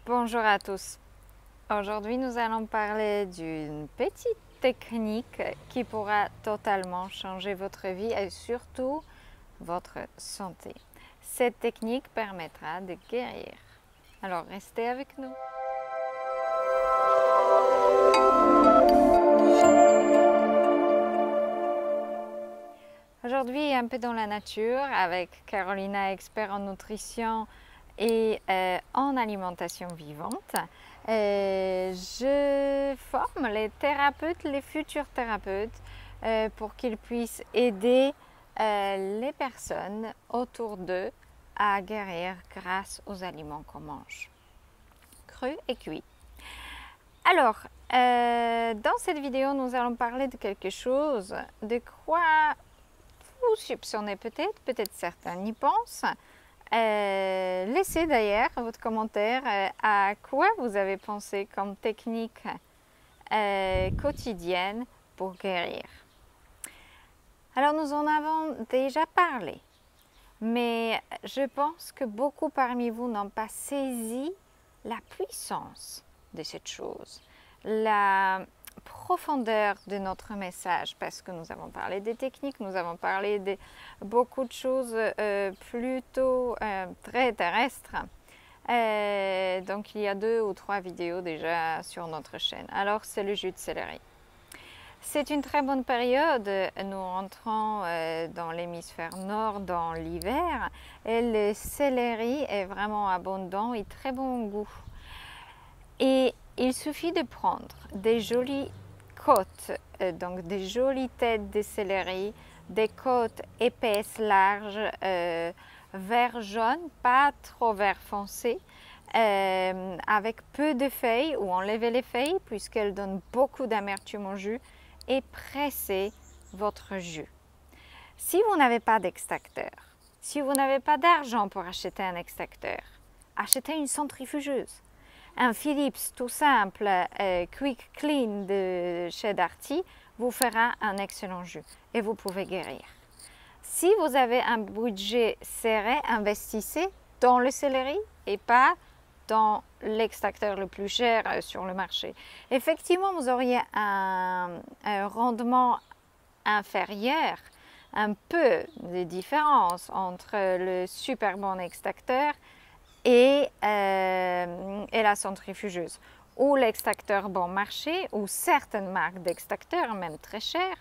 Bonjour à tous. Aujourd'hui, nous allons parler d'une petite technique qui pourra totalement changer votre vie et surtout votre santé. Cette technique permettra de guérir. Alors, restez avec nous. Aujourd'hui, un peu dans la nature avec Carolina, expert en nutrition et en alimentation vivante. Je forme les thérapeutes, les futurs thérapeutes, pour qu'ils puissent aider les personnes autour d'eux à guérir grâce aux aliments qu'on mange, crus et cuits. Alors, dans cette vidéo, nous allons parler de quelque chose de quoi vous soupçonnez peut-être certains y pensent. Laissez d'ailleurs votre commentaire à quoi vous avez pensé comme technique quotidienne pour guérir. Alors nous en avons déjà parlé, mais je pense que beaucoup parmi vous n'ont pas saisi la puissance de cette chose, la profondeur de notre message, parce que nous avons parlé des techniques, nous avons parlé de beaucoup de choses plutôt très terrestres. Donc il y a 2 ou 3 vidéos déjà sur notre chaîne. Alors c'est le jus de céleri. C'est une très bonne période, nous rentrons dans l'hémisphère nord dans l'hiver et le céleri est vraiment abondant et très bon goût. Et il suffit de prendre des jolies côtes, donc des jolies têtes de céleri, des côtes épaisses, larges, vert jaune, pas trop vert foncé, avec peu de feuilles ou enlever les feuilles puisqu'elles donnent beaucoup d'amertume au jus et pressez votre jus. Si vous n'avez pas d'extracteur, si vous n'avez pas d'argent pour acheter un extracteur, achetez une centrifugeuse. Un Philips tout simple, Quick Clean de chez Darty vous fera un excellent jus et vous pouvez guérir. Si vous avez un budget serré, investissez dans le céleri et pas dans l'extracteur le plus cher sur le marché. Effectivement, vous auriez un rendement inférieur, un peu de différence entre le super bon extracteur et la centrifugeuse, ou l'extracteur bon marché, ou certaines marques d'extracteurs, même très chers,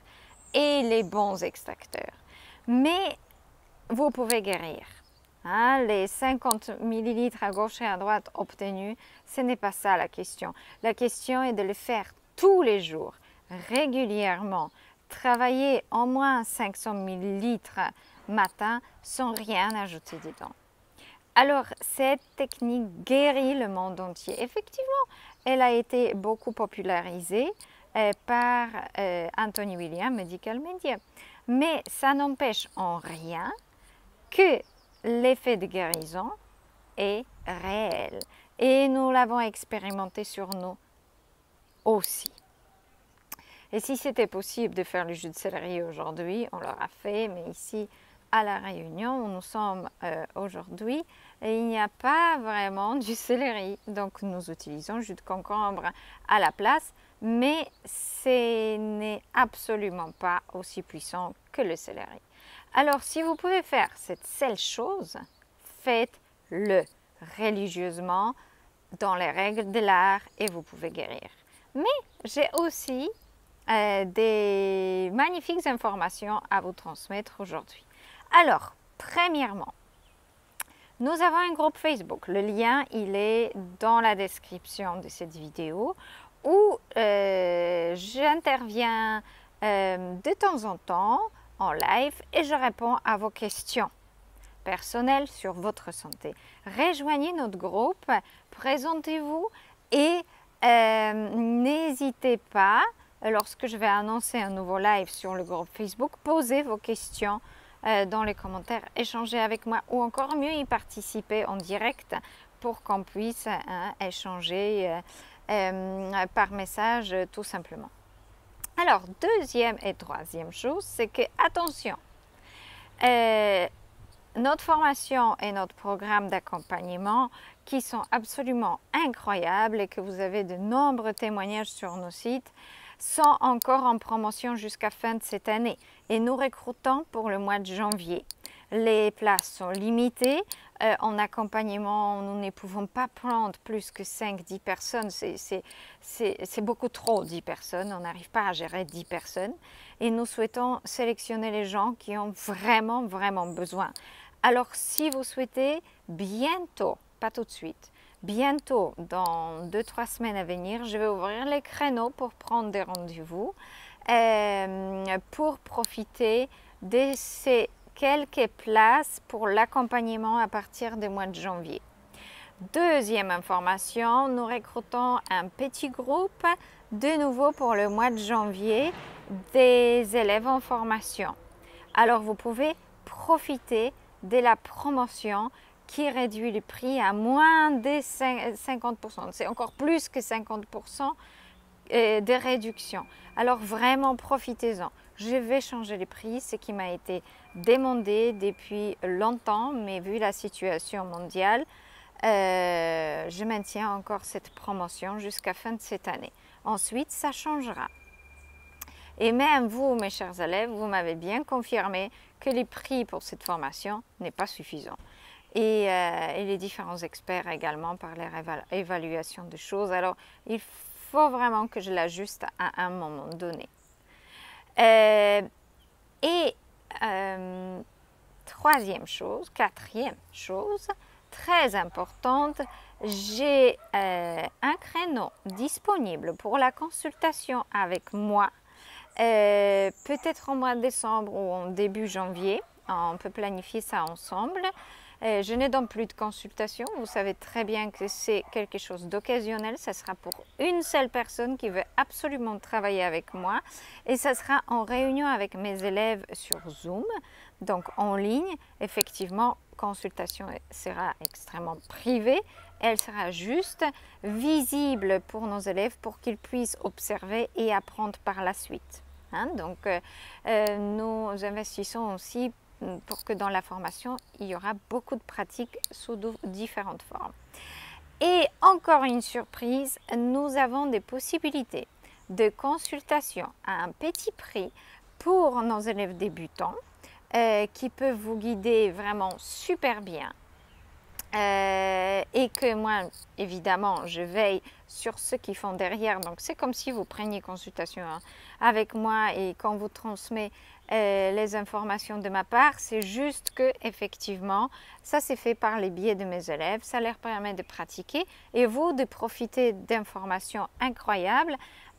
et les bons extracteurs. Mais vous pouvez guérir. Hein, les 50 ml à gauche et à droite obtenus, ce n'est pas ça la question. La question est de le faire tous les jours, régulièrement. Travailler au moins 500 ml matin sans rien ajouter dedans. Alors, cette technique guérit le monde entier. Effectivement, elle a été beaucoup popularisée par Anthony Williams, Medical Media. Mais ça n'empêche en rien que l'effet de guérison est réel. Et nous l'avons expérimenté sur nous aussi. Et si c'était possible de faire le jus de céleri aujourd'hui, on l'aura fait, mais ici, à La Réunion, où nous sommes aujourd'hui, il n'y a pas vraiment du céleri. Donc nous utilisons jus de concombre à la place, mais ce n'est absolument pas aussi puissant que le céleri. Alors si vous pouvez faire cette seule chose, faites-le religieusement dans les règles de l'art et vous pouvez guérir. Mais j'ai aussi des magnifiques informations à vous transmettre aujourd'hui. Alors, premièrement, nous avons un groupe Facebook. Le lien, il est dans la description de cette vidéo où j'interviens de temps en temps en live et je réponds à vos questions personnelles sur votre santé. Rejoignez notre groupe, présentez-vous et n'hésitez pas, lorsque je vais annoncer un nouveau live sur le groupe Facebook, posez vos questions dans les commentaires, échanger avec moi ou encore mieux y participer en direct pour qu'on puisse échanger par message tout simplement. Alors, deuxième et troisième chose, c'est que, attention, notre formation et notre programme d'accompagnement qui sont absolument incroyables et que vous avez de nombreux témoignages sur nos sites, sont encore en promotion jusqu'à fin de cette année et nous recrutons pour le mois de janvier. Les places sont limitées. En accompagnement, nous ne pouvons pas prendre plus que 5-10 personnes. C'est beaucoup trop, 10 personnes. On n'arrive pas à gérer 10 personnes. Et nous souhaitons sélectionner les gens qui ont vraiment, vraiment besoin. Alors, si vous souhaitez, bientôt, pas tout de suite, bientôt, dans 2-3 semaines à venir, je vais ouvrir les créneaux pour prendre des rendez-vous, pour profiter de ces quelques places pour l'accompagnement à partir du mois de janvier. Deuxième information, nous recrutons un petit groupe de nouveau pour le mois de janvier des élèves en formation. Alors vous pouvez profiter de la promotion qui réduit le prix à moins de 50%. C'est encore plus que 50% de réduction. Alors vraiment profitez-en. Je vais changer les prix, ce qui m'a été demandé depuis longtemps, mais vu la situation mondiale, je maintiens encore cette promotion jusqu'à fin de cette année. Ensuite, ça changera. Et même vous, mes chers élèves, vous m'avez bien confirmé que les prix pour cette formation n'est pas suffisant. Et les différents experts également par leur évaluation de choses. Alors, il faut vraiment que je l'ajuste à un moment donné. Quatrième chose, très importante, j'ai un créneau disponible pour la consultation avec moi, peut-être au mois de décembre ou en début janvier. On peut planifier ça ensemble. Je ne donne plus de consultation. Vous savez très bien que c'est quelque chose d'occasionnel. Ça sera pour une seule personne qui veut absolument travailler avec moi. Et ça sera en réunion avec mes élèves sur Zoom. Donc en ligne, effectivement, consultation sera extrêmement privée. Elle sera juste visible pour nos élèves pour qu'ils puissent observer et apprendre par la suite. Donc nous investissons aussi pour que dans la formation, il y aura beaucoup de pratiques sous différentes formes. Et encore une surprise, nous avons des possibilités de consultation à un petit prix pour nos élèves débutants qui peuvent vous guider vraiment super bien. Et que moi, évidemment, je veille sur ce qu'ils font derrière. Donc, c'est comme si vous preniez consultation avec moi et qu'on vous transmet les informations de ma part. C'est juste que, effectivement, ça c'est fait par les biais de mes élèves. Ça leur permet de pratiquer et vous de profiter d'informations incroyables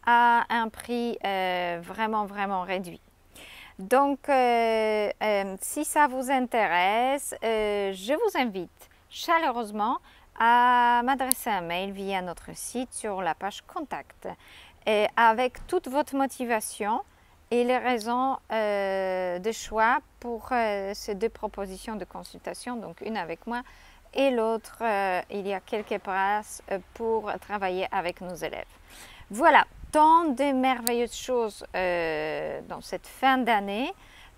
à un prix vraiment, vraiment réduit. Donc, si ça vous intéresse, je vous invite chaleureusement à m'adresser un mail via notre site sur la page Contact et avec toute votre motivation et les raisons de choix pour ces deux propositions de consultation, donc une avec moi et l'autre, il y a quelques places pour travailler avec nos élèves. Voilà, tant de merveilleuses choses dans cette fin d'année,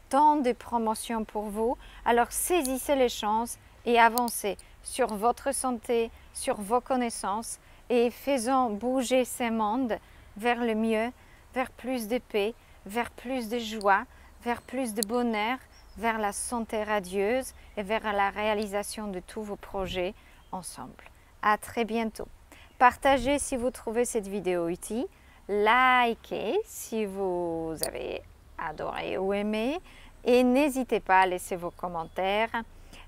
tant de promotions pour vous. Alors saisissez les chances et avancez sur votre santé, sur vos connaissances et faisons bouger ce monde vers le mieux, vers plus de paix, vers plus de joie, vers plus de bonheur, vers la santé radieuse et vers la réalisation de tous vos projets ensemble. À très bientôt. Partagez si vous trouvez cette vidéo utile, likez si vous avez adoré ou aimé et n'hésitez pas à laisser vos commentaires.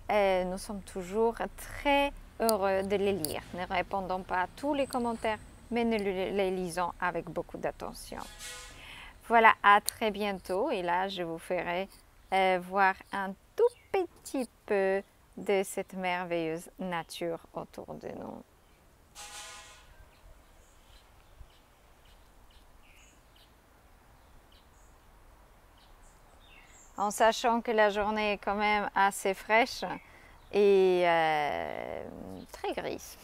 Nous sommes toujours très heureux de les lire. Ne répondons pas à tous les commentaires, mais nous les lisons avec beaucoup d'attention. Voilà, à très bientôt. Et là, je vous ferai voir un tout petit peu de cette merveilleuse nature autour de nous. En sachant que la journée est quand même assez fraîche et très grise.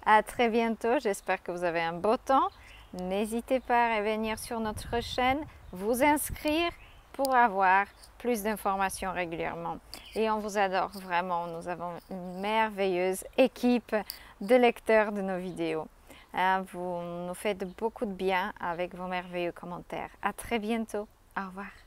À très bientôt, j'espère que vous avez un beau temps. N'hésitez pas à revenir sur notre chaîne, vous inscrire pour avoir plus d'informations régulièrement. Et on vous adore vraiment. Nous avons une merveilleuse équipe de lecteurs de nos vidéos. Vous nous faites beaucoup de bien avec vos merveilleux commentaires. À très bientôt. Au revoir.